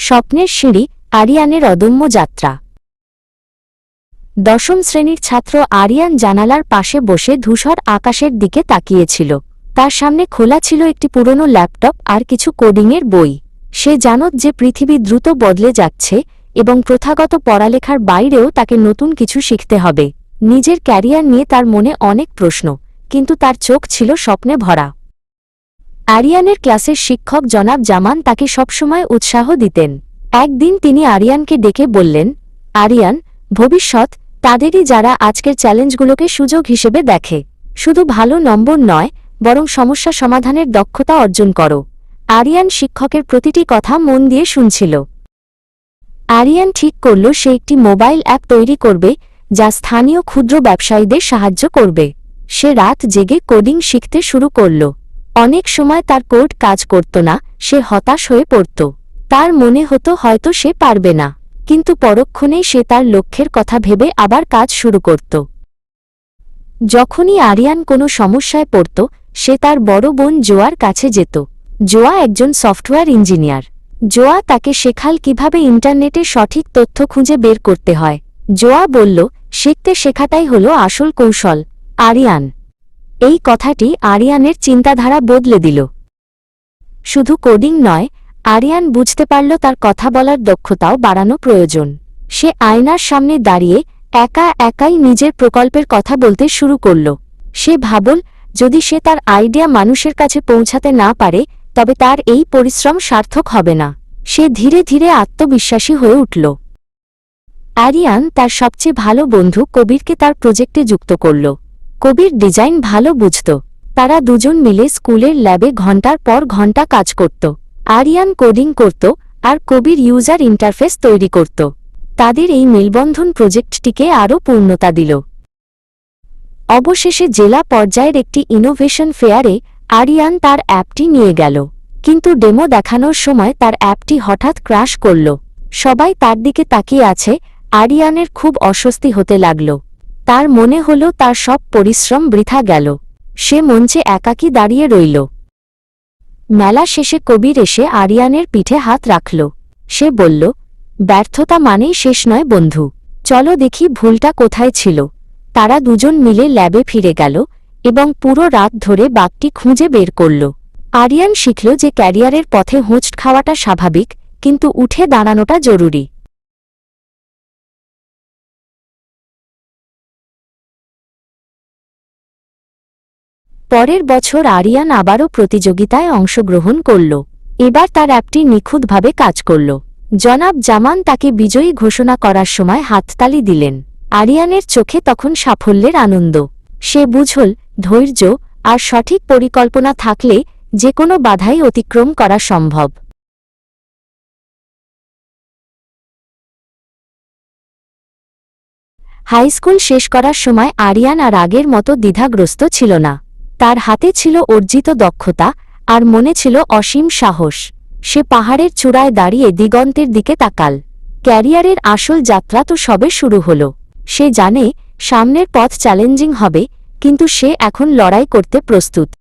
স্বপ্নের সিঁড়ি, আরিয়ানের অদম্য যাত্রা। দশম শ্রেণীর ছাত্র আরিয়ান জানালার পাশে বসে ধূসর আকাশের দিকে তাকিয়েছিল। তার সামনে খোলা ছিল একটি পুরনো ল্যাপটপ আর কিছু কোডিংয়ের বই। সে জানত যে পৃথিবী দ্রুত বদলে যাচ্ছে এবং প্রথাগত পড়ালেখার বাইরেও তাকে নতুন কিছু শিখতে হবে। নিজের ক্যারিয়ার নিয়ে তার মনে অনেক প্রশ্ন, কিন্তু তার চোখ ছিল স্বপ্নে ভরা। আরিয়ানের ক্লাসের শিক্ষক জনাব জামান তাকে সবসময় উৎসাহ দিতেন। একদিন তিনি আরিয়ানকে ডেকে বললেন, আরিয়ান, ভবিষ্যৎ তাদেরই যারা আজকের চ্যালেঞ্জগুলোকে সুযোগ হিসেবে দেখে। শুধু ভালো নম্বর নয়, বরং সমস্যা সমাধানের দক্ষতা অর্জন করো। আরিয়ান শিক্ষকের প্রতিটি কথা মন দিয়ে শুনছিল। আরিয়ান ঠিক করল সে একটি মোবাইল অ্যাপ তৈরি করবে যা স্থানীয় ক্ষুদ্র ব্যবসায়ীদের সাহায্য করবে। সে রাত জেগে কোডিং শিখতে শুরু করল। অনেক সময় তার কোড কাজ করত না, সে হতাশ হয়ে পড়ত। তার মনে হতো হয়তো সে পারবে না, কিন্তু পরক্ষণেই সে তার লক্ষ্যের কথা ভেবে আবার কাজ শুরু করত। যখনই আরিয়ান কোনো সমস্যায় পড়ত, সে তার বড় বোন জোয়ার কাছে যেত। জোয়া একজন সফটওয়্যার ইঞ্জিনিয়ার। জোয়া তাকে শেখাল কিভাবে ইন্টারনেটে সঠিক তথ্য খুঁজে বের করতে হয়। জোয়া বলল, শিখতে শেখাটাই হলো আসল কৌশল। আরিয়ান। এই কথাটি আরিয়ানের চিন্তাধারা বদলে দিল। শুধু কোডিং নয়, আরিয়ান বুঝতে পারল তার কথা বলার দক্ষতাও বাড়ানো প্রয়োজন। সে আয়নার সামনে দাঁড়িয়ে একাই নিজের প্রকল্পের কথা বলতে শুরু করল। সে ভাবল, যদি সে তার আইডিয়া মানুষের কাছে পৌঁছাতে না পারে, তবে তার এই পরিশ্রম সার্থক হবে না। সে ধীরে ধীরে আত্মবিশ্বাসী হয়ে উঠল। আরিয়ান তার সবচেয়ে ভালো বন্ধু কবিরকে তার প্রজেক্টে যুক্ত করল। কবির ডিজাইন ভালো বুঝত। তারা দুজন মিলে স্কুলের ল্যাবে ঘণ্টার পর ঘণ্টা কাজ করত। আরিয়ান কোডিং করত আর কবির ইউজার ইন্টারফেস তৈরি করত। তাদের এই মেলবন্ধন প্রজেক্টটিকে আরও পূর্ণতা দিল। অবশেষে জেলা পর্যায়ের একটি ইনোভেশন ফেয়ারে আরিয়ান তার অ্যাপটি নিয়ে গেল। কিন্তু ডেমো দেখানোর সময় তার অ্যাপটি হঠাৎ ক্র্যাশ করল। সবাই তার দিকে তাকিয়ে আছে। আরিয়ানের খুব অস্বস্তি হতে লাগল। তার মনে হল তার সব পরিশ্রম বৃথা গেল। সে মঞ্চে একাকী দাঁড়িয়ে রইল। মেলা শেষে কবির এসে আরিয়ানের পিঠে হাত রাখল। সে বলল, ব্যর্থতা মানেই শেষ নয় বন্ধু, চলো দেখি ভুলটা কোথায় ছিল। তারা দুজন মিলে ল্যাবে ফিরে গেল এবং পুরো রাত ধরে বাগটি খুঁজে বের করল। আরিয়ান শিখল যে ক্যারিয়ারের পথে হোঁচট খাওয়াটা স্বাভাবিক, কিন্তু উঠে দাঁড়ানোটা জরুরি। পরের বছর আরিয়ান আবারও প্রতিযোগিতায় অংশগ্রহণ করল। এবার তার অ্যাপটি নিখুঁতভাবে কাজ করল। জনাব জামান তাকে বিজয়ী ঘোষণা করার সময় হাততালি দিলেন। আরিয়ানের চোখে তখন সাফল্যের আনন্দ। সে বুঝল, ধৈর্য আর সঠিক পরিকল্পনা থাকলে যে কোনো বাধাই অতিক্রম করা সম্ভব। হাইস্কুল শেষ করার সময় আরিয়ান আর আগের মতো দ্বিধাগ্রস্ত ছিল না। তার হাতে ছিল অর্জিত দক্ষতা আর মনে ছিল অসীম সাহস। সে পাহাড়ের চূড়ায় দাঁড়িয়ে দিগন্তের দিকে তাকাল। ক্যারিয়ারের আসল যাত্রা তো সবে শুরু হল। সে জানে সামনের পথ চ্যালেঞ্জিং হবে, কিন্তু সে এখন লড়াই করতে প্রস্তুত।